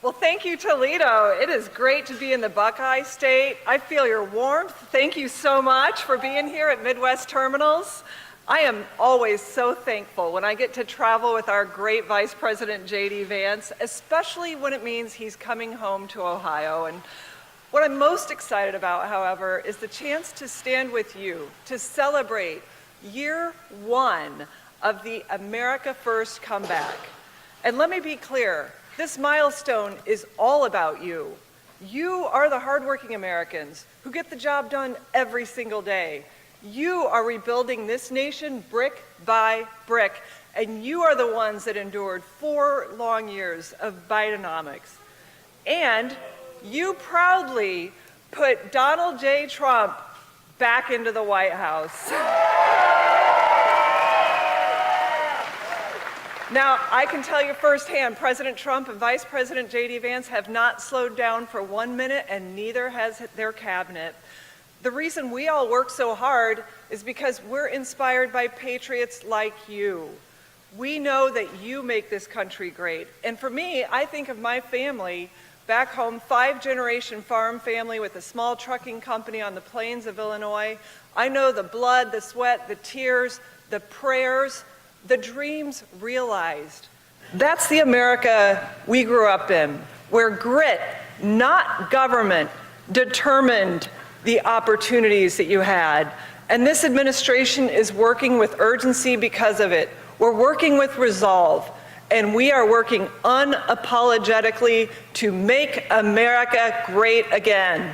Well, thank you, Toledo. It is great to be in the Buckeye State. I feel your warmth. Thank you so much for being here at Midwest Terminals. I am always so thankful when I get to travel with our great Vice President J.D. Vance, especially when it means he's coming home to Ohio. And what I'm most excited about, however, is the chance to stand with you to celebrate year one of the America First comeback. And let me be clear, this milestone is all about you. You are the hardworking Americans who get the job done every single day. You are rebuilding this nation brick by brick, and you are the ones that endured 4 long years of Bidenomics. And you proudly put Donald J. Trump back into the White House. Now, I can tell you firsthand, President Trump and Vice President J.D. Vance have not slowed down for 1 minute, and neither has their cabinet. The reason we all work so hard is because we're inspired by patriots like you. We know that you make this country great. And for me, I think of my family back home, 5-generation farm family with a small trucking company on the plains of Illinois. I know the blood, the sweat, the tears, the prayers, the dreams realized. That's the America we grew up in, where grit, not government, determined the opportunities that you had. And this administration is working with urgency because of it. We're working with resolve, and we are working unapologetically to make America great again.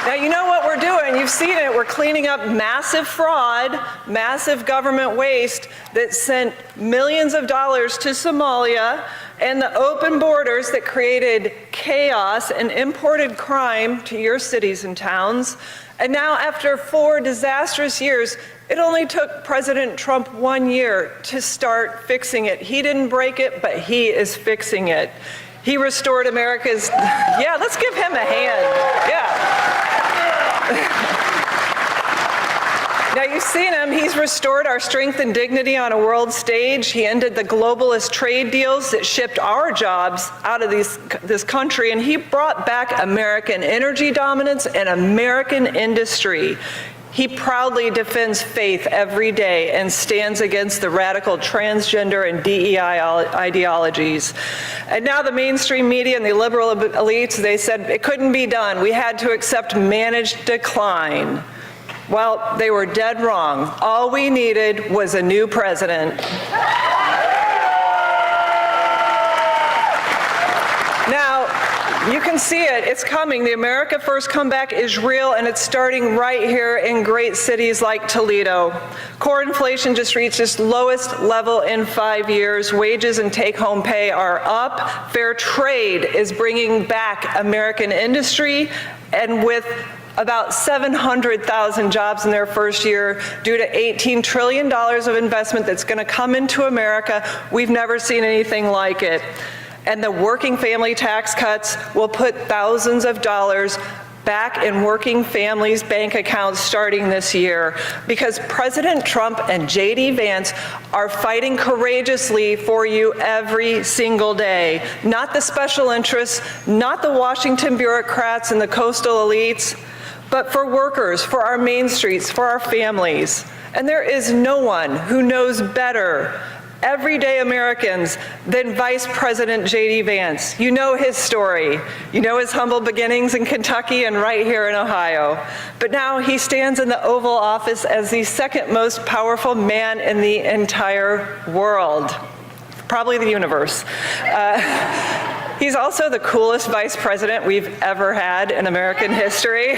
Now, you know what we're doing. You've seen it. We're cleaning up massive fraud, massive government waste that sent millions of dollars to Somalia, and the open borders that created chaos and imported crime to your cities and towns. And now, after 4 disastrous years, it only took President Trump 1 year to start fixing it. He didn't break it, but he is fixing it. He restored America's, yeah, let's give him a hand, yeah. Now, you've seen him. He's restored our strength and dignity on a world stage. He ended the globalist trade deals that shipped our jobs out of this country, and he brought back American energy dominance and American industry. He proudly defends faith every day and stands against the radical transgender and DEI ideologies. And now the mainstream media and the liberal elites, they said it couldn't be done. We had to accept managed decline. Well, they were dead wrong. All we needed was a new president. Now, you can see it. It's coming. The America First comeback is real, and it's starting right here in great cities like Toledo. Core inflation just reached its lowest level in 5 years. Wages and take-home pay are up. Fair trade is bringing back American industry, and with about 700,000 jobs in their first year due to $18 trillion of investment that's going to come into America. We've never seen anything like it. And the working family tax cuts will put thousands of dollars back in working families' bank accounts starting this year, because President Trump and J.D. Vance are fighting courageously for you every single day. Not the special interests, not the Washington bureaucrats and the coastal elites, but for workers, for our main streets, for our families. And there is no one who knows better everyday Americans than Vice President J.D. Vance. You know his story. You know his humble beginnings in Kentucky and right here in Ohio. But now he stands in the Oval Office as the second most powerful man in the entire world, probably the universe. He's also the coolest vice president we've ever had in American history.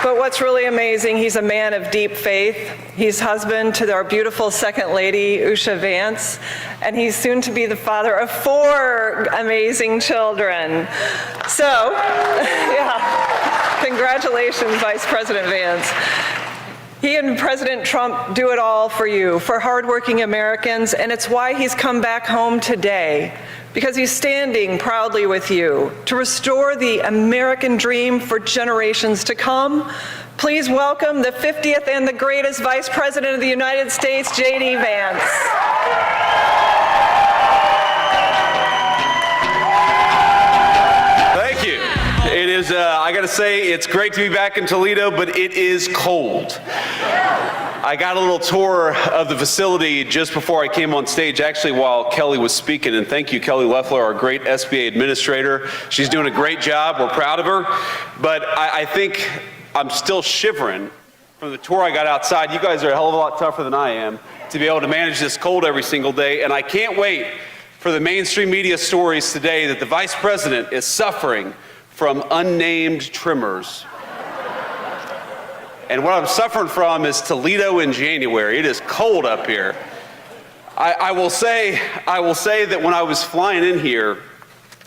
But what's really amazing, he's a man of deep faith. He's husband to our beautiful second lady, Usha Vance, and he's soon to be the father of 4 amazing children. So, yeah, congratulations, Vice President Vance. He and President Trump do it all for you, for hardworking Americans, and it's why he's come back home today, because he's standing proudly with you to restore the American dream for generations to come, Please welcome the 50th and the greatest Vice President of the United States, J.D. Vance. Thank you. It is, I gotta say, it's great to be back in Toledo, but it is cold. I got a little tour of the facility just before I came on stage, actually while Kelly was speaking, and thank you, Kelly Loeffler, our great SBA administrator. She's doing a great job, we're proud of her, but I think I'm still shivering from the tour I got outside. You guys are a hell of a lot tougher than I am to be able to manage this cold every single day, and I can't wait for the mainstream media stories today that the Vice President is suffering from unnamed tremors. And what I'm suffering from is Toledo in January. It is cold up here. I will say that when I was flying in here,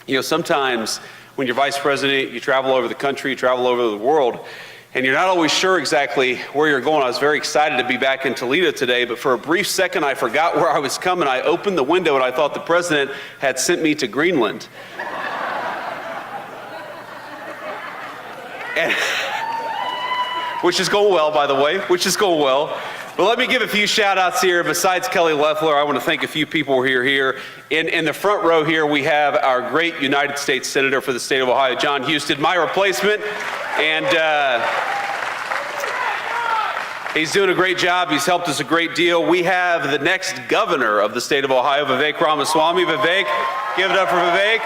you know, sometimes when you're vice president, you travel over the country, you travel over the world, and you're not always sure exactly where you're going. I was very excited to be back in Toledo today, but for a brief second, I forgot where I was coming. I opened the window and I thought the president had sent me to Greenland. And which is going well, by the way, which is going well. But let me give a few shout outs here. Besides Kelly Loeffler, I want to thank a few people who are here. In the front row here, we have our great United States Senator for the state of Ohio, John Husted, my replacement. And he's doing a great job. He's helped us a great deal. We have the next governor of the state of Ohio, Vivek Ramaswamy. Vivek, give it up for Vivek.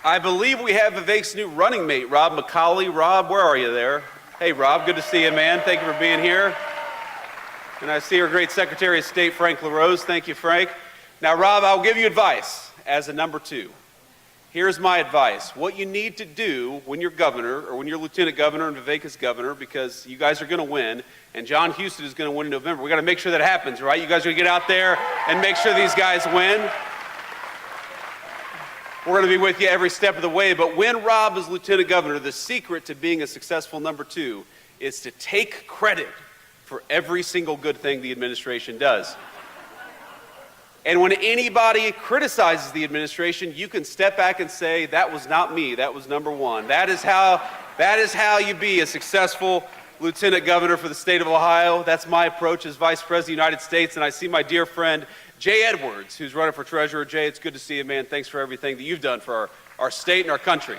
I believe we have Vivek's new running mate, Rob McCauley. Rob, where are you there? Hey, Rob, good to see you, man. Thank you for being here. And I see our great Secretary of State, Frank LaRose. Thank you, Frank. Now, Rob, I'll give you advice as a number 2. Here's my advice. What you need to do when you're governor, or when you're lieutenant governor and Vivek is governor, because you guys are going to win, and John Husted is going to win in November. We got to make sure that happens, right? You guys are going to get out there and make sure these guys win. We're going to be with you every step of the way, but when Rob is lieutenant governor, the secret to being a successful number 2 is to take credit for every single good thing the administration does. And when anybody criticizes the administration, you can step back and say, that was not me, that was number 1. That is how you be a successful lieutenant governor for the state of Ohio. That's my approach as Vice President of the United States, and I see my dear friend Jay Edwards, who's running for treasurer. Jay, it's good to see you, man. Thanks for everything that you've done for our state and our country.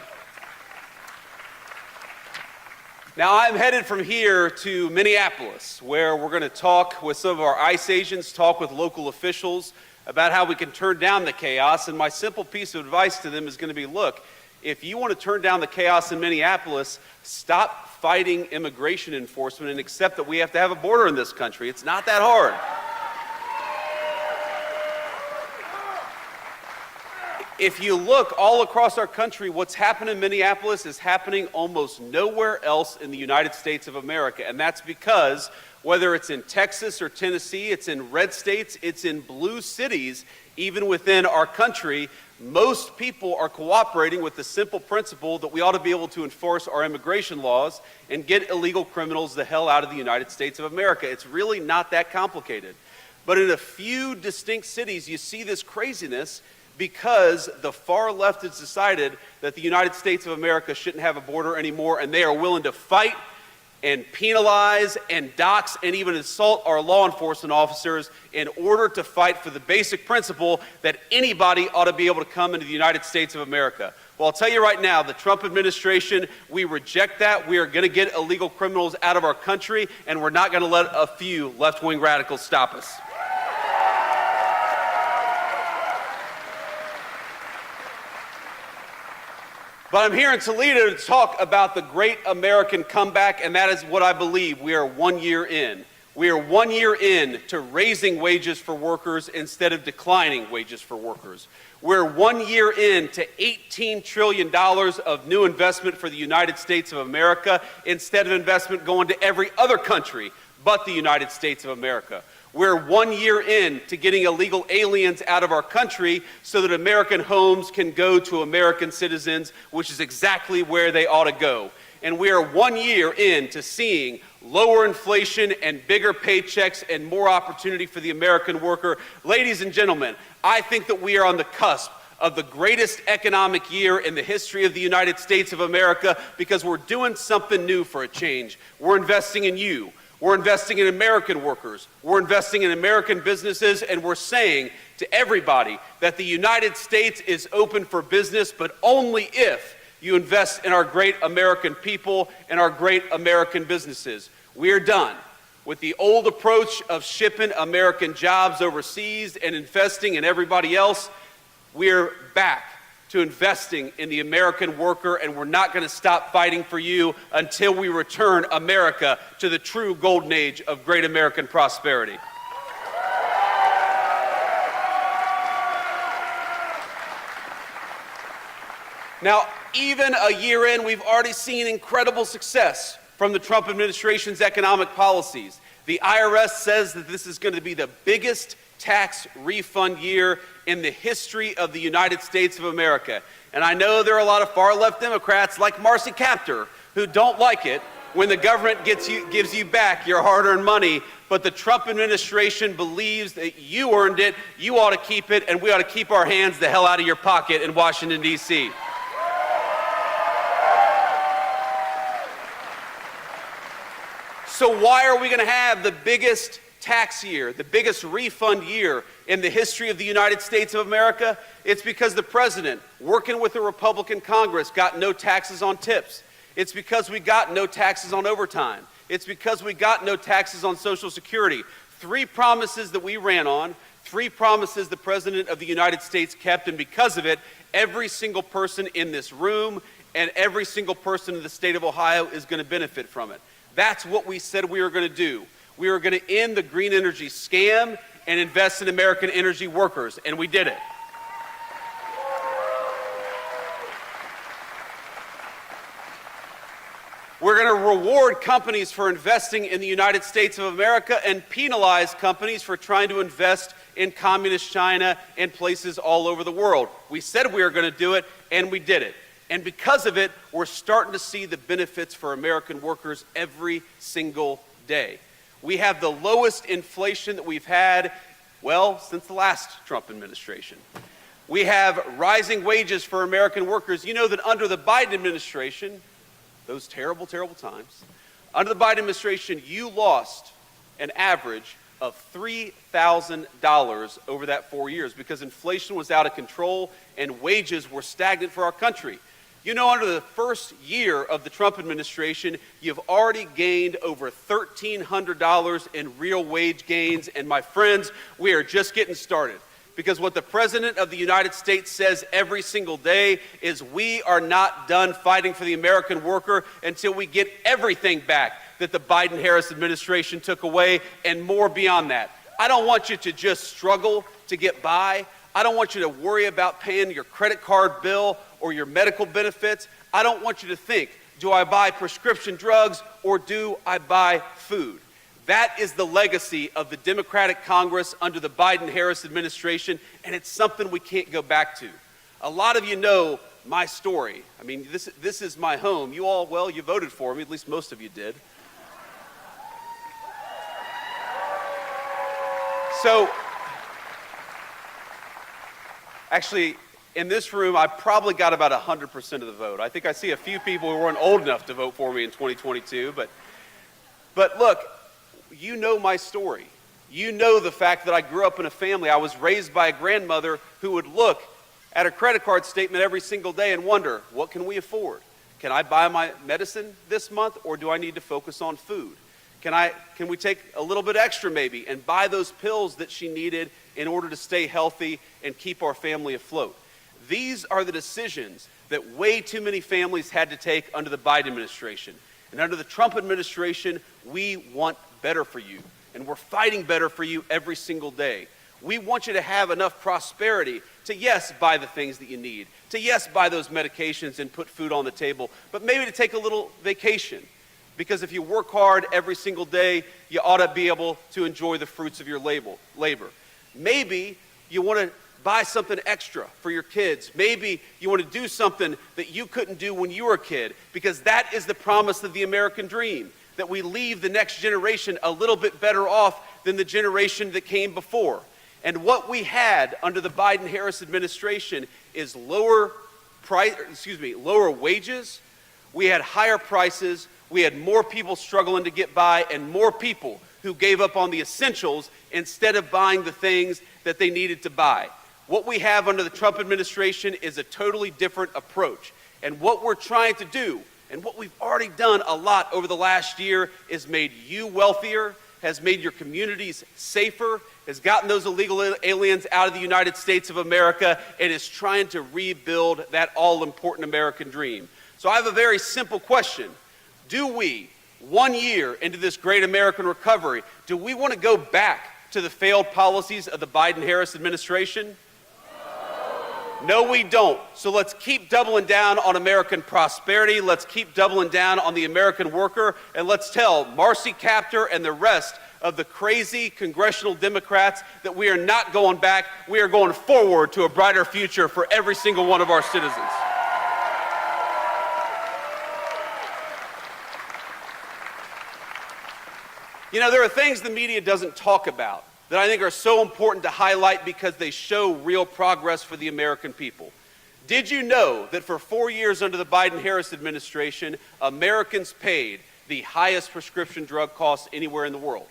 Now, I'm headed from here to Minneapolis, where we're going to talk with some of our ICE agents, talk with local officials about how we can turn down the chaos. And my simple piece of advice to them is going to be, look, if you want to turn down the chaos in Minneapolis, stop fighting immigration enforcement and accept that we have to have a border in this country. It's not that hard. If you look all across our country, what's happened in Minneapolis is happening almost nowhere else in the United States of America. And that's because whether it's in Texas or Tennessee, it's in red states, it's in blue cities, even within our country, most people are cooperating with the simple principle that we ought to be able to enforce our immigration laws and get illegal criminals the hell out of the United States of America. It's really not that complicated. But in a few distinct cities, you see this craziness because the far left has decided that the United States of America shouldn't have a border anymore, and they are willing to fight and penalize and dox and even assault our law enforcement officers in order to fight for the basic principle that anybody ought to be able to come into the United States of America. Well, I'll tell you right now, the Trump administration, we reject that. We are going to get illegal criminals out of our country, and we're not going to let a few left-wing radicals stop us. But I'm here in Toledo to talk about the great American comeback, and that is what I believe. We are 1 year in. We are 1 year in to raising wages for workers instead of declining wages for workers. We're 1 year in to $18 trillion of new investment for the United States of America instead of investment going to every other country but the United States of America. We're 1 year in to getting illegal aliens out of our country so that American homes can go to American citizens, which is exactly where they ought to go. And we are 1 year in to seeing lower inflation and bigger paychecks and more opportunity for the American worker. Ladies and gentlemen, I think that we are on the cusp of the greatest economic year in the history of the United States of America because we're doing something new for a change. We're investing in you. We're investing in American workers. We're investing in American businesses, and we're saying to everybody that the United States is open for business, but only if you invest in our great American people and our great American businesses. We're done with the old approach of shipping American jobs overseas and investing in everybody else. We're back to investing in the American worker, and we're not going to stop fighting for you until we return America to the true golden age of great American prosperity. Now, even a year in, we've already seen incredible success from the Trump administration's economic policies. The IRS says that this is going to be the biggest tax refund year in the history of the United States of America. And I know there are a lot of far-left Democrats like Marcy Kaptur who don't like it when the government gives you back your hard-earned money, but the Trump administration believes that you earned it, you ought to keep it, and we ought to keep our hands the hell out of your pocket in Washington, D.C. So why are we going to have the biggest tax year, the biggest refund year in the history of the United States of America? It's because the president, working with the Republican Congress, got no taxes on tips. It's because we got no taxes on overtime. It's because we got no taxes on Social Security. 3 promises that we ran on, 3 promises the President of the United States kept, and because of it, every single person in this room and every single person in the state of Ohio is going to benefit from it. That's what we said we were going to do. We were going to end the green energy scam and invest in American energy workers, and we did it. We're going to reward companies for investing in the United States of America and penalize companies for trying to invest in communist China and places all over the world. We said we were going to do it, and we did it. And because of it, we're starting to see the benefits for American workers every single day. We have the lowest inflation that we've had, well, since the last Trump administration. We have rising wages for American workers. You know that under the Biden administration, those terrible, terrible times, under the Biden administration, you lost an average of $3,000 over that 4 years because inflation was out of control and wages were stagnant for our country. You know, under the first year of the Trump administration, you've already gained over $1,300 in real wage gains. And my friends, we are just getting started. Because what the President of the United States says every single day is we are not done fighting for the American worker until we get everything back that the Biden-Harris administration took away and more beyond that. I don't want you to just struggle to get by. I don't want you to worry about paying your credit card bill or your medical benefits. I don't want you to think, do I buy prescription drugs or do I buy food? That is the legacy of the Democratic Congress under the Biden-Harris administration, and it's something we can't go back to. A lot of you know my story. I mean, this is my home. You all, well, you voted for me, at least most of you did. So, actually, in this room, I probably got about 100% of the vote. I think I see a few people who weren't old enough to vote for me in 2022, but look, you know my story. You know the fact that I grew up in a family. I was raised by a grandmother who would look at a credit card statement every single day and wonder, what can we afford? Can I buy my medicine this month, or do I need to focus on food? Can we take a little bit extra maybe and buy those pills that she needed in order to stay healthy and keep our family afloat? These are the decisions that way too many families had to take under the Biden administration. And under the Trump administration, we want better for you. And we're fighting better for you every single day. We want you to have enough prosperity to, yes, buy the things that you need, to, yes, buy those medications and put food on the table, but maybe to take a little vacation. Because if you work hard every single day, you ought to be able to enjoy the fruits of your labor. Maybe you want to buy something extra for your kids. Maybe you want to do something that you couldn't do when you were a kid, because that is the promise of the American dream, that we leave the next generation a little bit better off than the generation that came before. And what we had under the Biden-Harris administration is lower wages, we had higher prices, we had more people struggling to get by, and more people who gave up on the essentials instead of buying the things that they needed to buy. What we have under the Trump administration is a totally different approach. And what we're trying to do, and what we've already done a lot over the last year, is made you wealthier, has made your communities safer, has gotten those illegal aliens out of the United States of America, and is trying to rebuild that all-important American dream. So I have a very simple question. Do we, 1 year into this great American recovery, do we want to go back to the failed policies of the Biden-Harris administration? No, we don't. So let's keep doubling down on American prosperity. Let's keep doubling down on the American worker. And let's tell Marcy Kaptur and the rest of the crazy congressional Democrats that we are not going back. We are going forward to a brighter future for every single one of our citizens. You know, there are things the media doesn't talk about that I think are so important to highlight because they show real progress for the American people. Did you know that for 4 years under the Biden-Harris administration, Americans paid the highest prescription drug costs anywhere in the world?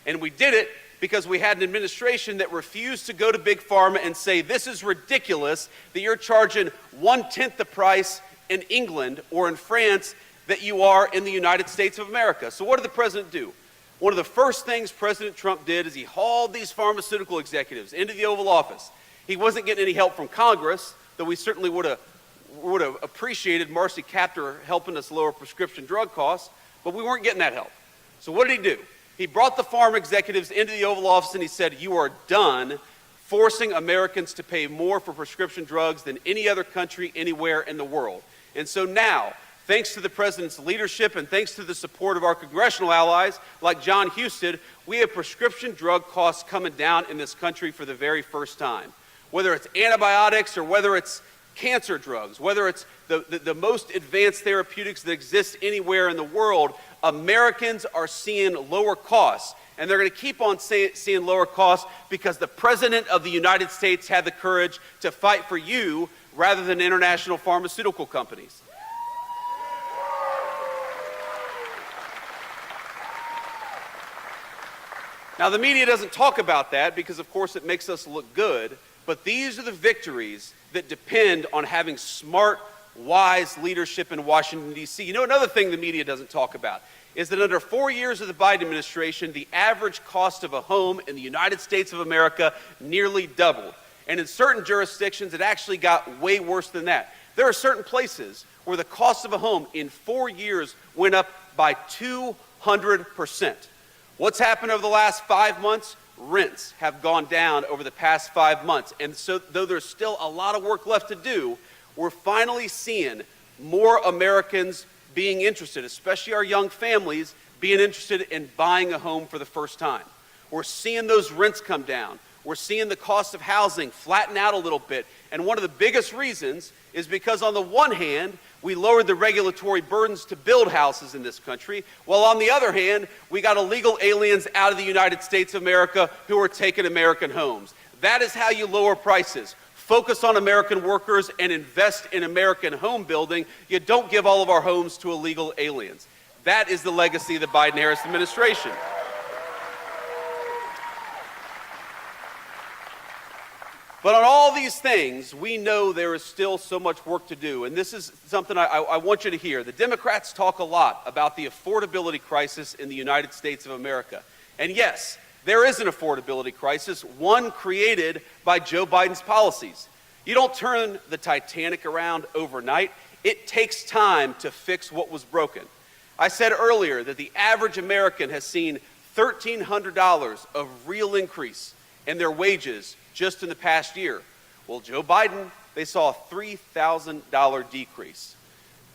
And we did it because we had an administration that refused to go to Big Pharma and say, this is ridiculous that you're charging 1/10 the price in England or in France that you are in the United States of America. So what did the president do? One of the first things President Trump did is he hauled these pharmaceutical executives into the Oval Office. He wasn't getting any help from Congress, though we certainly would have appreciated Marcy Kaptur helping us lower prescription drug costs, but we weren't getting that help. So what did he do? He brought the pharma executives into the Oval Office and he said, you are done forcing Americans to pay more for prescription drugs than any other country anywhere in the world. And so now, thanks to the president's leadership and thanks to the support of our congressional allies like John Husted, we have prescription drug costs coming down in this country for the very first time. Whether it's antibiotics or whether it's cancer drugs, whether it's the most advanced therapeutics that exist anywhere in the world, Americans are seeing lower costs. And they're going to keep on seeing lower costs because the President of the United States had the courage to fight for you rather than international pharmaceutical companies. Now, the media doesn't talk about that because, of course, it makes us look good, but these are the victories that depend on having smart, wise leadership in Washington, D.C. You know, another thing the media doesn't talk about is that under 4 years of the Biden administration, the average cost of a home in the United States of America nearly doubled. And in certain jurisdictions, it actually got way worse than that. There are certain places where the cost of a home in 4 years went up by 200%. What's happened over the last 5 months? Rents have gone down over the past 5 months. And so though there's still a lot of work left to do, we're finally seeing more Americans being interested, especially our young families, being interested in buying a home for the first time. We're seeing those rents come down. We're seeing the cost of housing flatten out a little bit. And one of the biggest reasons is because on the one hand, we lowered the regulatory burdens to build houses in this country, while on the other hand, we got illegal aliens out of the United States of America who are taking American homes. That is how you lower prices. Focus on American workers and invest in American home building. You don't give all of our homes to illegal aliens. That is the legacy of the Biden-Harris administration. But on all these things, we know there is still so much work to do. And this is something I want you to hear. The Democrats talk a lot about the affordability crisis in the United States of America. And yes, there is an affordability crisis, one created by Joe Biden's policies. You don't turn the Titanic around overnight. It takes time to fix what was broken. I said earlier that the average American has seen $1,300 of real increase in their wages just in the past year. Well, Joe Biden, they saw a $3,000 decrease.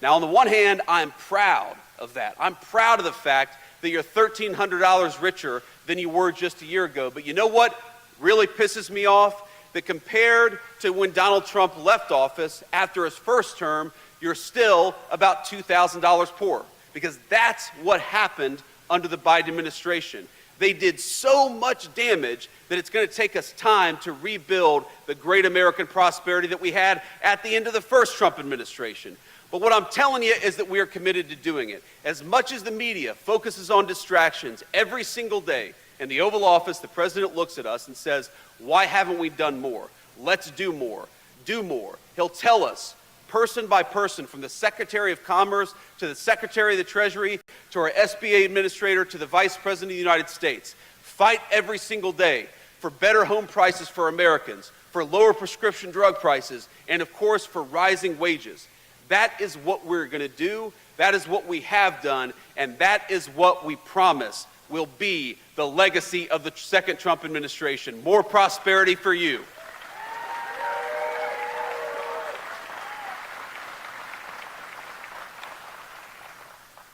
Now, on the one hand, I'm proud of that. I'm proud of the fact that you're $1,300 richer than you were just a year ago. But you know what really pisses me off? That compared to when Donald Trump left office after his first term, you're still about $2,000 poorer. Because that's what happened under the Biden administration. They did so much damage that it's going to take us time to rebuild the great American prosperity that we had at the end of the first Trump administration. But what I'm telling you is that we are committed to doing it. As much as the media focuses on distractions every single day, in the Oval Office, the president looks at us and says, why haven't we done more? Let's do more. Do more. He'll tell us, person by person, from the Secretary of Commerce to the Secretary of the Treasury to our SBA administrator to the Vice President of the United States, fight every single day for better home prices for Americans, for lower prescription drug prices, and of course for rising wages. That is what we're going to do, that is what we have done, and that is what we promise will be the legacy of the second Trump administration. More prosperity for you.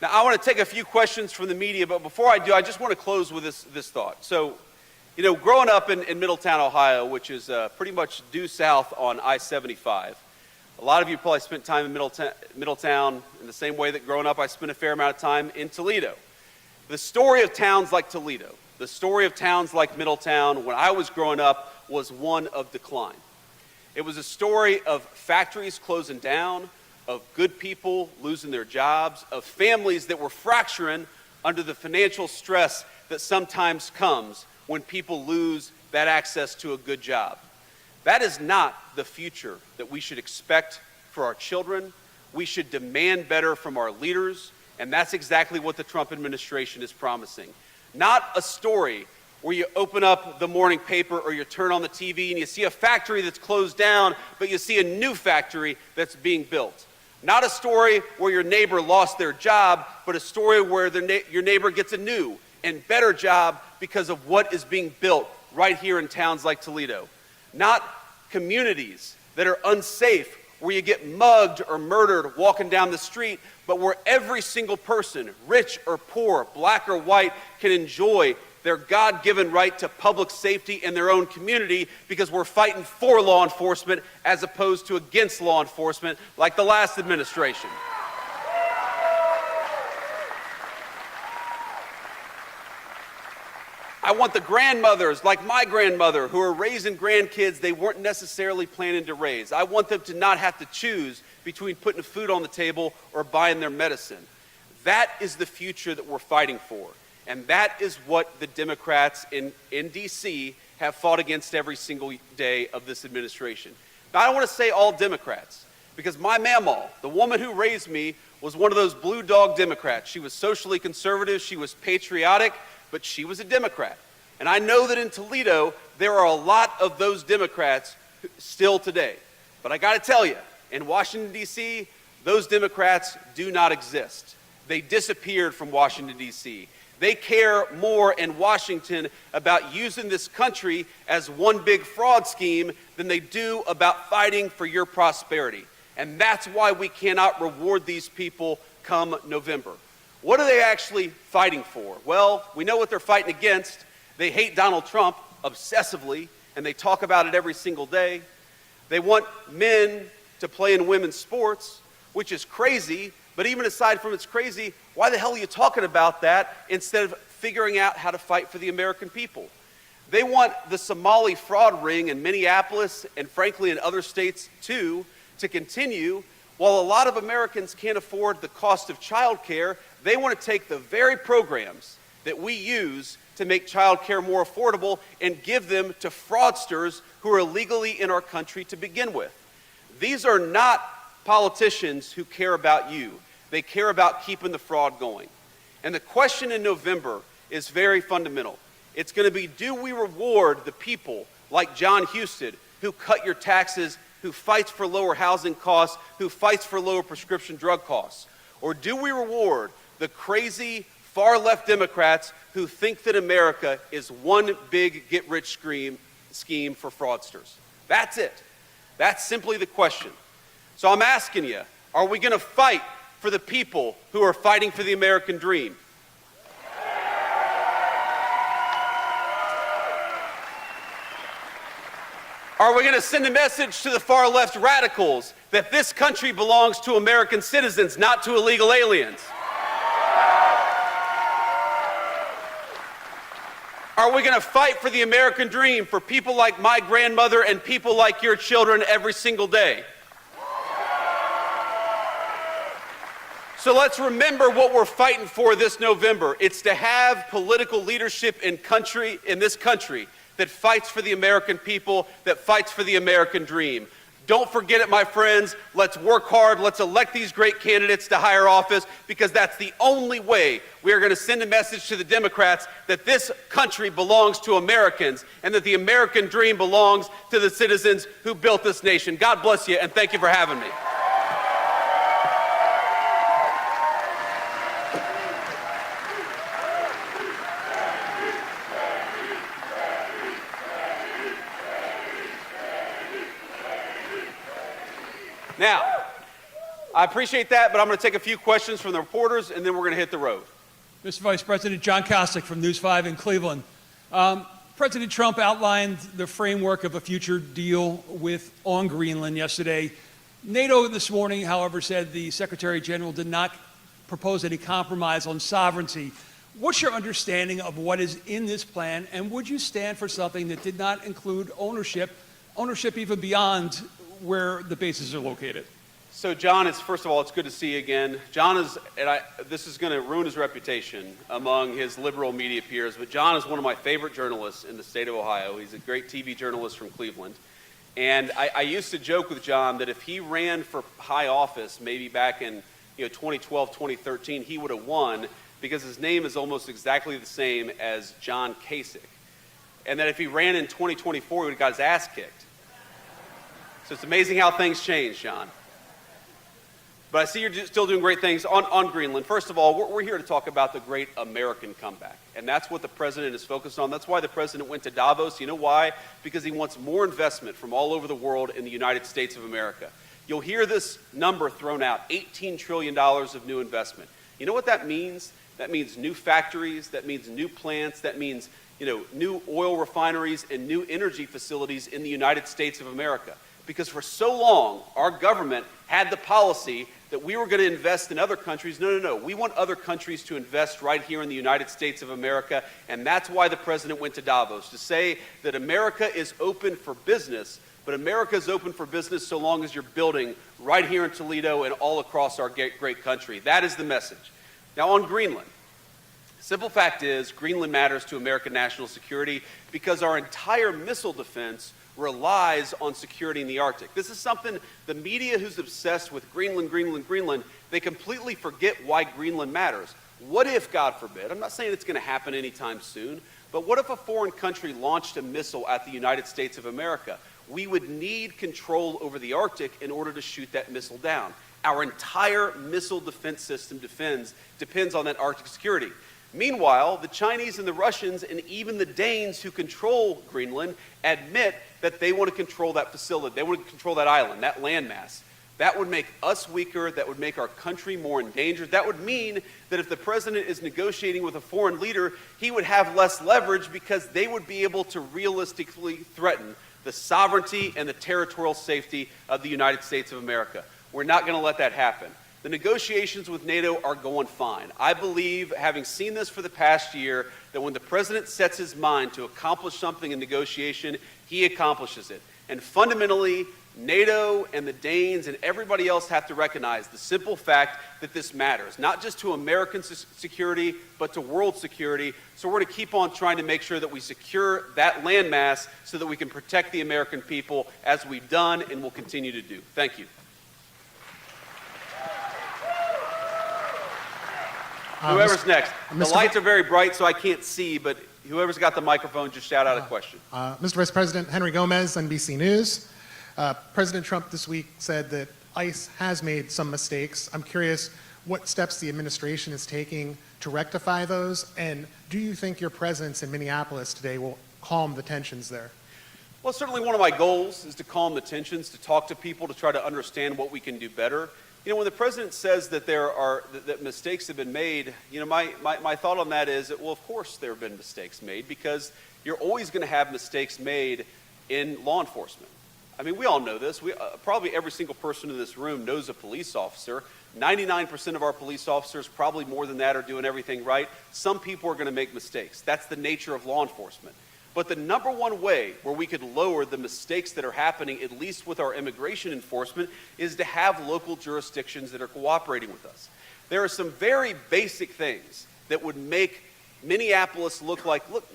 Now, I want to take a few questions from the media, but before I do, I just want to close with this thought. So, you know, growing up in Middletown, Ohio, which is pretty much due south on I-75, a lot of you probably spent time in Middletown in the same way that growing up I spent a fair amount of time in Toledo. The story of towns like Toledo, the story of towns like Middletown when I was growing up was one of decline. It was a story of factories closing down, of good people losing their jobs, of families that were fracturing under the financial stress that sometimes comes when people lose that access to a good job. That is not the future that we should expect for our children. We should demand better from our leaders, and that's exactly what the Trump administration is promising. Not a story where you open up the morning paper or you turn on the TV and you see a factory that's closed down, but you see a new factory that's being built. Not a story where your neighbor lost their job, but a story where your neighbor gets a new and better job because of what is being built right here in towns like Toledo. Not communities that are unsafe, where you get mugged or murdered walking down the street, but where every single person, rich or poor, black or white, can enjoy their God-given right to public safety in their own community because we're fighting for law enforcement as opposed to against law enforcement like the last administration. I want the grandmothers, like my grandmother, who are raising grandkids they weren't necessarily planning to raise. I want them to not have to choose between putting food on the table or buying their medicine. That is the future that we're fighting for. And that is what the Democrats in D.C. have fought against every single day of this administration. Now, I don't want to say all Democrats, because my mamaw, the woman who raised me, was one of those blue dog Democrats. She was socially conservative, she was patriotic, but she was a Democrat. And I know that in Toledo, there are a lot of those Democrats still today. But I got to tell you, in Washington, D.C., those Democrats do not exist. They disappeared from Washington, D.C. They care more in Washington about using this country as one big fraud scheme than they do about fighting for your prosperity. And that's why we cannot reward these people come November. What are they actually fighting for? Well, we know what they're fighting against. They hate Donald Trump obsessively, and they talk about it every single day. They want men to play in women's sports, which is crazy. But even aside from it's crazy, why the hell are you talking about that instead of figuring out how to fight for the American people? They want the Somali fraud ring in Minneapolis and frankly in other states too to continue. While a lot of Americans can't afford the cost of child care, they want to take the very programs that we use to make child care more affordable and give them to fraudsters who are illegally in our country to begin with. These are not politicians who care about you. They care about keeping the fraud going. And the question in November is very fundamental. It's going to be, do we reward the people like John Husted, who cut your taxes, who fights for lower housing costs, who fights for lower prescription drug costs? Or do we reward the crazy far-left Democrats who think that America is one big get-rich scheme for fraudsters? That's it. That's simply the question. So I'm asking you, are we going to fight for the people who are fighting for the American dream? Are we going to send a message to the far-left radicals that this country belongs to American citizens, not to illegal aliens? Are we going to fight for the American dream for people like my grandmother and people like your children every single day? So let's remember what we're fighting for this November. It's to have political leadership in this country that fights for the American people, that fights for the American dream. Don't forget it, my friends. Let's work hard. Let's elect these great candidates to higher office, because that's the only way we are going to send a message to the Democrats that this country belongs to Americans and that the American dream belongs to the citizens who built this nation. God bless you, and thank you for having me. Now, I appreciate that, but I'm going to take a few questions from the reporters, and then we're going to hit the road. Mr. Vice President, John Kostick from News 5 in Cleveland. President Trump outlined the framework of a future deal on Greenland yesterday. NATO this morning, however, said the Secretary General did not propose any compromise on sovereignty. What's your understanding of what is in this plan, and would you stand for something that did not include ownership even beyond where the bases are located? So, John, first of all, it's good to see you again. John is, this is going to ruin his reputation among his liberal media peers, but John is one of my favorite journalists in the state of Ohio. He's a great TV journalist from Cleveland. And I used to joke with John that if he ran for high office, maybe back in 2012, 2013, he would have won, because his name is almost exactly the same as John Kasich. And that if he ran in 2024, he would have got his ass kicked. So it's amazing how things change, John. But I see you're still doing great things on Greenland. First of all, we're here to talk about the great American comeback. And that's what the president is focused on. That's why the president went to Davos. You know why? Because he wants more investment from all over the world in the United States of America. You'll hear this number thrown out, $18 trillion of new investment. You know what that means? That means new factories. That means new plants. That means new oil refineries and new energy facilities in the United States of America. Because for so long, our government had the policy that we were going to invest in other countries. No. We want other countries to invest right here in the United States of America, and that's why the president went to Davos, to say that America is open for business, but America is open for business so long as you're building right here in Toledo and all across our great country. That is the message. Now, on Greenland, simple fact is Greenland matters to American national security because our entire missile defense relies on security in the Arctic. This is something the media who's obsessed with Greenland, they completely forget why Greenland matters. What if, God forbid, I'm not saying it's going to happen anytime soon, but what if a foreign country launched a missile at the United States of America? We would need control over the Arctic in order to shoot that missile down. Our entire missile defense system depends on that Arctic security. Meanwhile, the Chinese and the Russians and even the Danes who control Greenland admit that they want to control that facility. They want to control that island, that landmass. That would make us weaker. That would make our country more endangered. That would mean that if the president is negotiating with a foreign leader, he would have less leverage because they would be able to realistically threaten the sovereignty and the territorial safety of the United States of America. We're not going to let that happen. The negotiations with NATO are going fine. I believe, having seen this for the past year, that when the president sets his mind to accomplish something in negotiation, he accomplishes it. And fundamentally, NATO and the Danes and everybody else have to recognize the simple fact that this matters, not just to American security, but to world security. So we're going to keep on trying to make sure that we secure that landmass so that we can protect the American people, as we've done and will continue to do. Thank you. Whoever's next. The lights are very bright, so I can't see, but whoever's got the microphone, just shout out a question. Mr. Vice President, Henry Gomez, NBC News. President Trump this week said that ICE has made some mistakes. I'm curious what steps the administration is taking to rectify those, and do you think your presence in Minneapolis today will calm the tensions there? Well, certainly one of my goals is to calm the tensions, to talk to people, to try to understand what we can do better. When the president says that that mistakes have been made, my thought on that is that, well, of course there have been mistakes made, because you're always going to have mistakes made in law enforcement. I mean, we all know this. Probably every single person in this room knows a police officer 99% of our police officers, probably more than that, are doing everything right. Some people are going to make mistakes. That's the nature of law enforcement. But the number one way where we could lower the mistakes that are happening, at least with our immigration enforcement, is to have local jurisdictions that are cooperating with us. There are some very basic things that would make Minneapolis look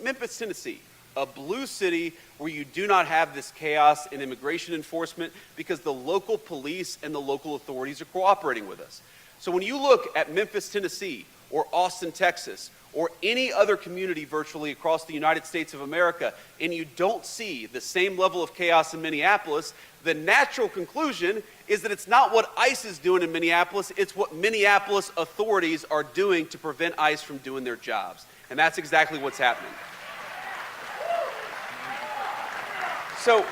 Memphis, Tennessee, a blue city where you do not have this chaos in immigration enforcement because the local police and the local authorities are cooperating with us. So when you look at Memphis, Tennessee, or Austin, Texas, or any other community virtually across the United States of America, and you don't see the same level of chaos in Minneapolis, the natural conclusion is that it's not what ICE is doing in Minneapolis, it's what Minneapolis authorities are doing to prevent ICE from doing their jobs. And that's exactly what's happening. So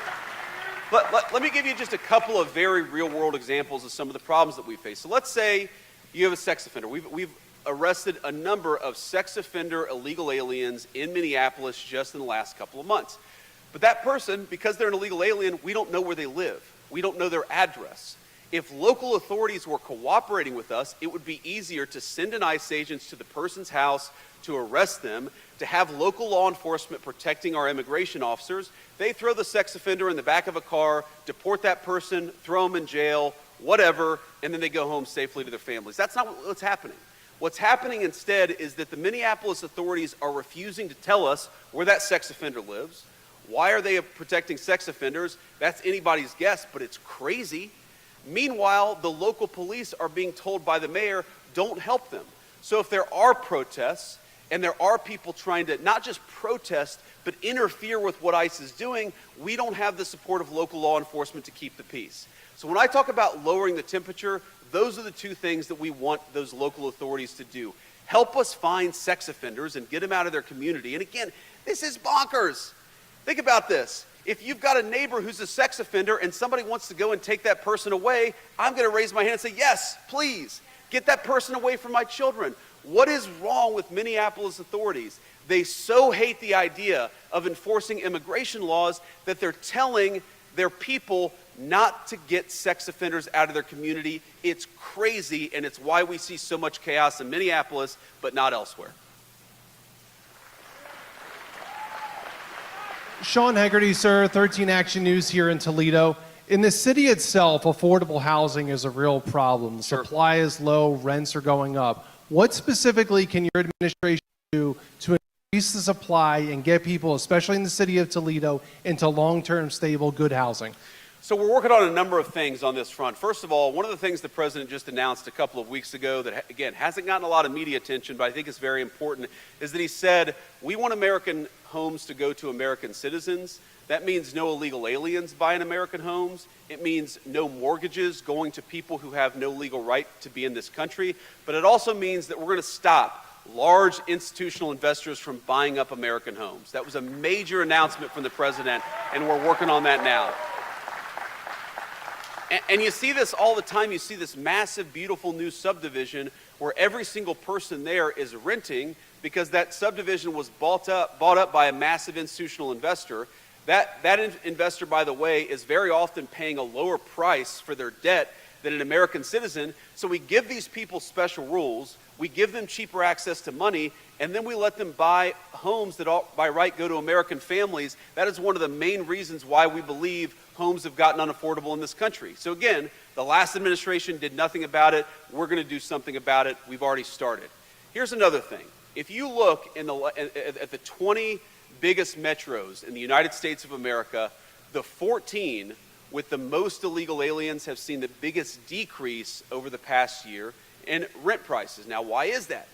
let me give you just a couple of very real-world examples of some of the problems that we face. So let's say you have a sex offender. We've arrested a number of sex offender illegal aliens in Minneapolis just in the last couple of months. But that person, because they're an illegal alien, we don't know where they live. We don't know their address. If local authorities were cooperating with us, it would be easier to send an ICE agent to the person's house to arrest them, to have local law enforcement protecting our immigration officers. They throw the sex offender in the back of a car, deport that person, throw them in jail, whatever, and then they go home safely to their families. That's not what's happening. What's happening instead is that the Minneapolis authorities are refusing to tell us where that sex offender lives. Why are they protecting sex offenders? That's anybody's guess, but it's crazy. Meanwhile, the local police are being told by the mayor, don't help them. So if there are protests, and there are people trying to not just protest, but interfere with what ICE is doing, we don't have the support of local law enforcement to keep the peace. So when I talk about lowering the temperature, those are the two things that we want those local authorities to do. Help us find sex offenders and get them out of their community. And again, this is bonkers. Think about this. If you've got a neighbor who's a sex offender and somebody wants to go and take that person away, I'm going to raise my hand and say, yes, please, get that person away from my children. What is wrong with Minneapolis authorities? They so hate the idea of enforcing immigration laws that they're telling their people not to get sex offenders out of their community. It's crazy, and it's why we see so much chaos in Minneapolis, but not elsewhere. Sean Hegarty, sir, 13 Action News here in Toledo. In the city itself, affordable housing is a real problem. Sure. Supply is low, rents are going up. What specifically can your administration do to increase the supply and get people, especially in the city of Toledo, into long-term, stable, good housing? So we're working on a number of things on this front. First of all, one of the things the president just announced a couple of weeks ago that, again, hasn't gotten a lot of media attention, but I think is very important, is that he said, we want American homes to go to American citizens. That means no illegal aliens buying American homes. It means no mortgages going to people who have no legal right to be in this country. But it also means that we're going to stop large institutional investors from buying up American homes. That was a major announcement from the president, and we're working on that now. And you see this all the time. You see this massive, beautiful new subdivision where every single person there is renting because that subdivision was bought up by a massive institutional investor. That investor, by the way, is very often paying a lower price for their debt than an American citizen. So we give these people special rules, we give them cheaper access to money, and then we let them buy homes that by right go to American families. That is one of the main reasons why we believe homes have gotten unaffordable in this country. So again, the last administration did nothing about it. We're going to do something about it. We've already started. Here's another thing. If you look at the 20 biggest metros in the United States of America, the 14 with the most illegal aliens have seen the biggest decrease over the past year in rent prices. Now, why is that?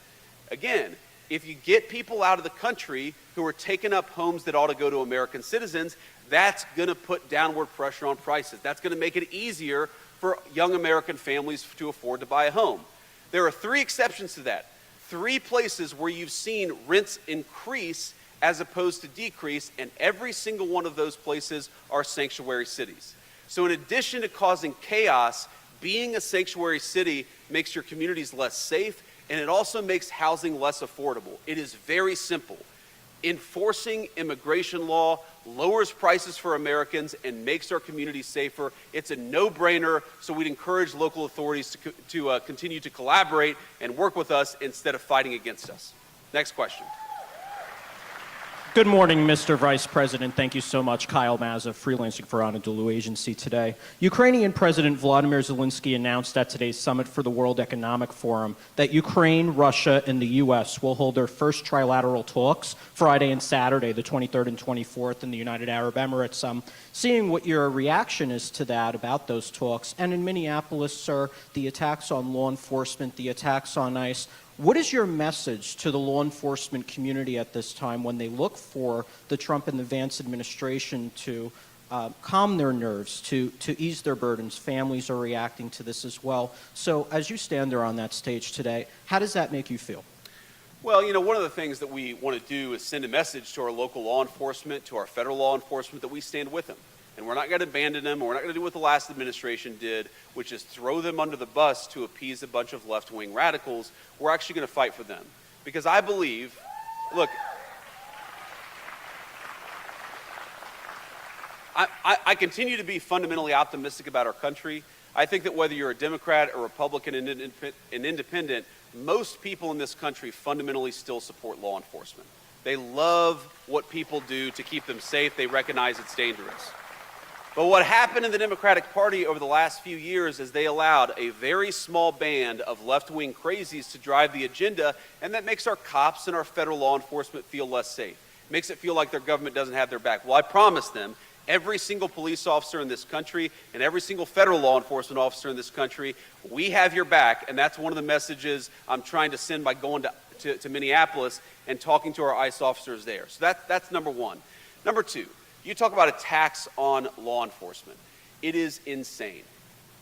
Again, if you get people out of the country who are taking up homes that ought to go to American citizens, that's going to put downward pressure on prices. That's going to make it easier for young American families to afford to buy a home. There are 3 exceptions to that. 3 places where you've seen rents increase as opposed to decrease, and every single one of those places are sanctuary cities. So in addition to causing chaos, being a sanctuary city makes your communities less safe, and it also makes housing less affordable. It is very simple. enforcing immigration law lowers prices for Americans and makes our communities safer. It's a no-brainer, so we'd encourage local authorities to continue to collaborate and work with us instead of fighting against us. Next question. Good morning, Mr. Vice President. Thank you so much. Kyle Mazza, freelancing for Anadolu Agency today. Ukrainian President Vladimir Zelensky announced at today's summit for the World Economic Forum that Ukraine, Russia, and the U.S. will hold their first trilateral talks Friday and Saturday, the 23rd and 24th, in the United Arab Emirates. Seeing what your reaction is to that about those talks, and in Minneapolis, sir, the attacks on law enforcement, the attacks on ICE, what is your message to the law enforcement community at this time when they look for the Trump and the Vance administration to calm their nerves, to ease their burdens? Families are reacting to this as well. So as you stand there on that stage today, how does that make you feel? Well, you know, one of the things that we want to do is send a message to our local law enforcement, to our federal law enforcement, that we stand with them. And we're not going to abandon them, or we're not going to do what the last administration did, which is throw them under the bus to appease a bunch of left-wing radicals. We're actually going to fight for them. Because I believe, look, I continue to be fundamentally optimistic about our country. I think that whether you're a Democrat, a Republican, an independent, most people in this country fundamentally still support law enforcement. They love what people do to keep them safe. They recognize it's dangerous. But what happened in the Democratic Party over the last few years is they allowed a very small band of left-wing crazies to drive the agenda, and that makes our cops and our federal law enforcement feel less safe. It makes it feel like their government doesn't have their back. Well, I promise them, every single police officer in this country and every single federal law enforcement officer in this country, we have your back, and that's one of the messages I'm trying to send by going to Minneapolis and talking to our ICE officers there. So that's number one. Number two, you talk about attacks on law enforcement. It is insane.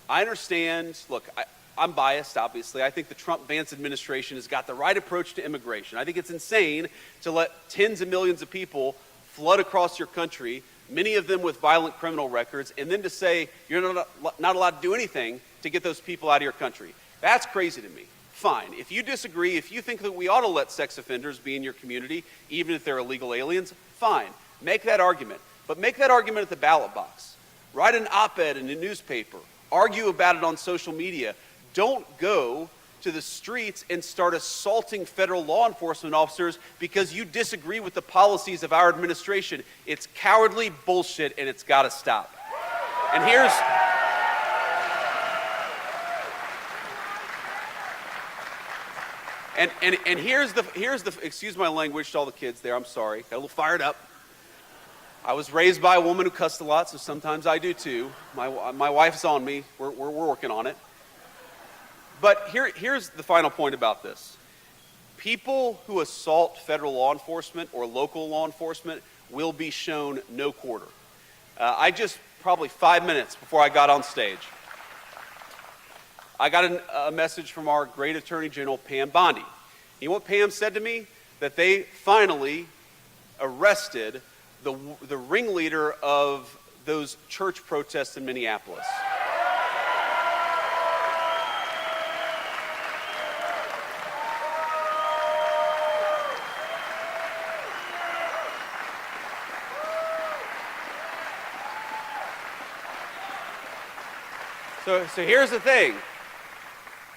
I understand, look, I'm biased, obviously. I think the Trump-Vance administration has got the right approach to immigration. I think it's insane to let tens of millions of people flood across your country, many of them with violent criminal records, and then to say you're not allowed to do anything to get those people out of your country. That's crazy to me. Fine. If you disagree, if you think that we ought to let sex offenders be in your community, even if they're illegal aliens, fine. Make that argument. But make that argument at the ballot box. Write an op-ed in a newspaper. Argue about it on social media. Don't go to the streets and start assaulting federal law enforcement officers because you disagree with the policies of our administration. It's cowardly bullshit, and it's got to stop. And here's the excuse my language to all the kids there. I'm sorry. Got a little fired up. I was raised by a woman who cussed a lot, so sometimes I do too. My wife's on me. We're working on it. But here's the final point about this. People who assault federal law enforcement or local law enforcement will be shown no quarter. I just, probably 5 minutes before I got on stage, I got a message from our great Attorney General, Pam Bondi. You know what Pam said to me? That they finally arrested the ringleader of those church protests in Minneapolis. So here's the thing.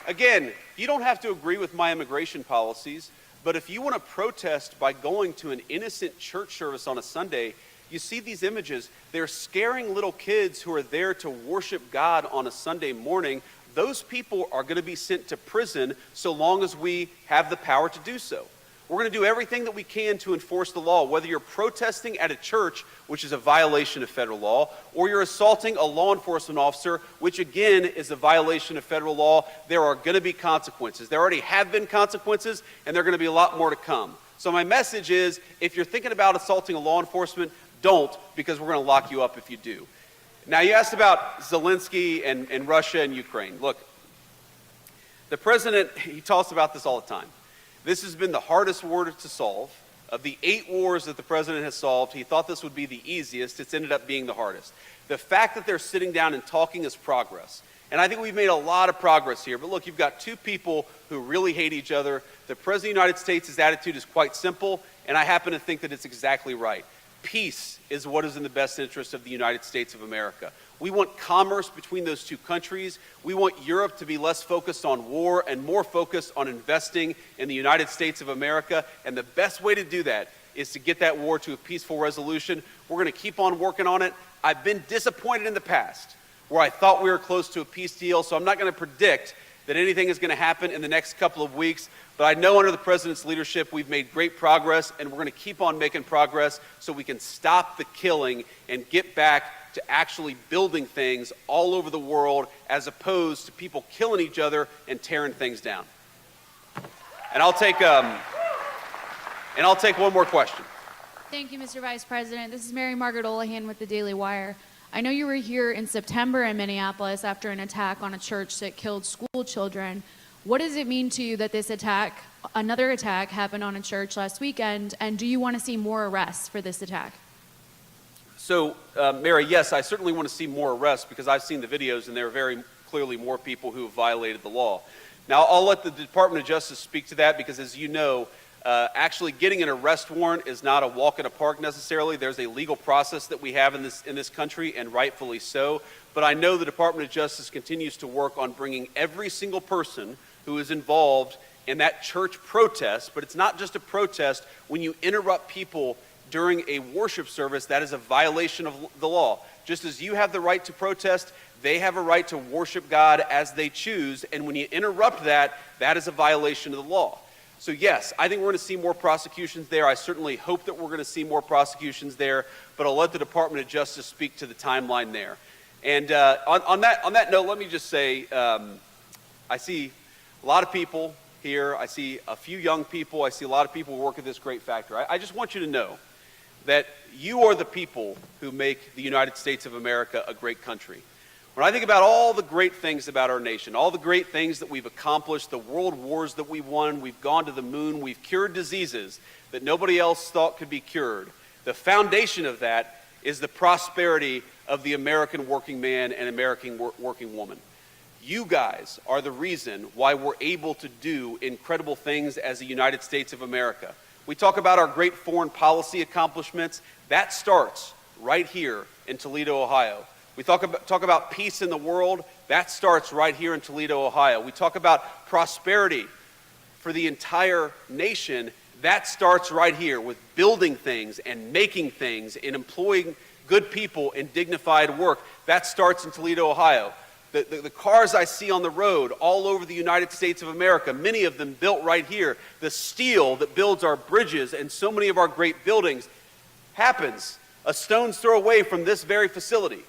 Again, you don't have to agree with my immigration policies, but if you want to protest by going to an innocent church service on a Sunday, you see these images. They're scaring little kids who are there to worship God on a Sunday morning. Those people are going to be sent to prison so long as we have the power to do so. We're going to do everything that we can to enforce the law, whether you're protesting at a church, which is a violation of federal law, or you're assaulting a law enforcement officer, which again is a violation of federal law. There are going to be consequences. There already have been consequences, and there are going to be a lot more to come. So my message is, if you're thinking about assaulting a law enforcement, don't, because we're going to lock you up if you do. Now, you asked about Zelensky and Russia and Ukraine. Look, the president, he talks about this all the time. This has been the hardest war to solve. Of the 8 wars that the president has solved, he thought this would be the easiest. It's ended up being the hardest. The fact that they're sitting down and talking is progress. And I think we've made a lot of progress here. But look, you've got two people who really hate each other. The President of the United States' attitude is quite simple, and I happen to think that it's exactly right. Peace is what is in the best interest of the United States of America. We want commerce between those two countries. We want Europe to be less focused on war and more focused on investing in the United States of America. And the best way to do that is to get that war to a peaceful resolution. We're going to keep on working on it. I've been disappointed in the past where I thought we were close to a peace deal, so I'm not going to predict that anything is going to happen in the next couple of weeks. But I know under the President's leadership, we've made great progress, and we're going to keep on making progress so we can stop the killing and get back to actually building things all over the world as opposed to people killing each other and tearing things down. And I'll take one more question. Thank you, Mr. Vice President. This is Mary Margaret Olahan with the Daily Wire. I know you were here in September in Minneapolis after an attack on a church that killed school children. What does it mean to you that this attack, another attack, happened on a church last weekend, and do you want to see more arrests for this attack? So, Mary, yes, I certainly want to see more arrests because I've seen the videos and there are very clearly more people who have violated the law. Now, I'll let the Department of Justice speak to that because, as you know, actually getting an arrest warrant is not a walk in a park necessarily. There's a legal process that we have in this country, and rightfully so. But I know the Department of Justice continues to work on bringing every single person who is involved in that church protest. But it's not just a protest. When you interrupt people during a worship service, that is a violation of the law. Just as you have the right to protest, they have a right to worship God as they choose. And when you interrupt that, that is a violation of the law. So yes, I think we're going to see more prosecutions there. I certainly hope that we're going to see more prosecutions there, but I'll let the Department of Justice speak to the timeline there. And on that note, let me just say, I see a lot of people here. I see a few young people. I see a lot of people who work at this great factory. I just want you to know that you are the people who make the United States of America a great country. When I think about all the great things about our nation, all the great things that we've accomplished, the world wars that we've won, we've gone to the moon, we've cured diseases that nobody else thought could be cured, the foundation of that is the prosperity of the American working man and American working woman. You guys are the reason why we're able to do incredible things as the United States of America. We talk about our great foreign policy accomplishments. That starts right here in Toledo, Ohio. We talk about peace in the world. That starts right here in Toledo, Ohio. We talk about prosperity for the entire nation. That starts right here with building things and making things and employing good people in dignified work. That starts in Toledo, Ohio. The cars I see on the road all over the United States of America, many of them built right here. The steel that builds our bridges and so many of our great buildings happens a stone's throw away from this very facility.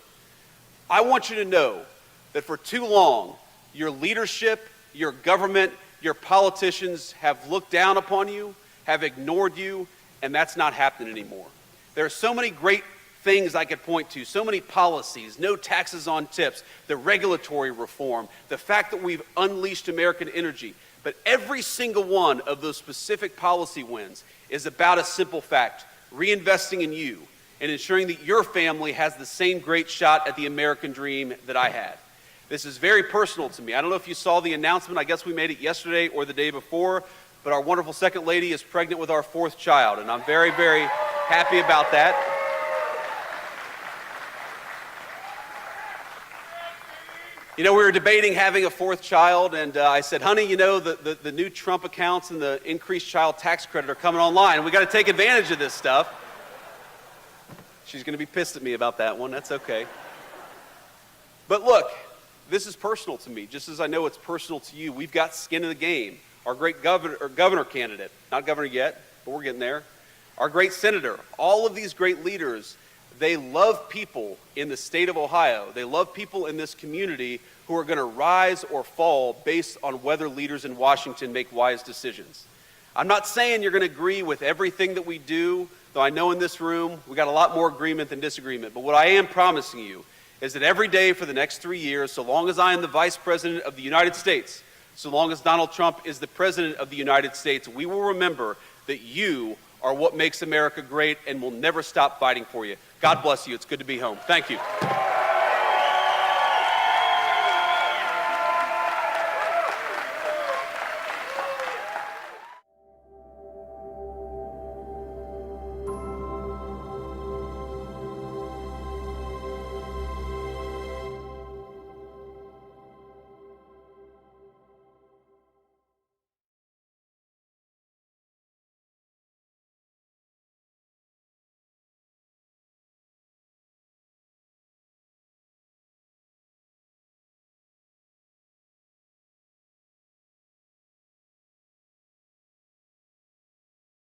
I want you to know that for too long, your leadership, your government, your politicians have looked down upon you, have ignored you, and that's not happening anymore. There are so many great things I could point to, so many policies, no taxes on tips, the regulatory reform, the fact that we've unleashed American energy. But every single one of those specific policy wins is about a simple fact: reinvesting in you and ensuring that your family has the same great shot at the American dream that I had. This is very personal to me. I don't know if you saw the announcement. I guess we made it yesterday or the day before, but our wonderful second lady is pregnant with our fourth child, and I'm very, very happy about that. You know, we were debating having a fourth child, and I said, honey, you know, the new Trump accounts and the increased child tax credit are coming online. We got to take advantage of this stuff. She's going to be pissed at me about that one. That's okay. But look, this is personal to me, just as I know it's personal to you. We've got skin in the game. Our great governor candidate, not governor yet, but we're getting there. Our great senator, all of these great leaders, they love people in the state of Ohio. They love people in this community who are going to rise or fall based on whether leaders in Washington make wise decisions. I'm not saying you're going to agree with everything that we do, though I know in this room we got a lot more agreement than disagreement. But what I am promising you is that every day for the next 3 years, so long as I am the Vice President of the United States, so long as Donald Trump is the President of the United States, we will remember that you are what makes America great and will never stop fighting for you. God bless you. It's good to be home. Thank you.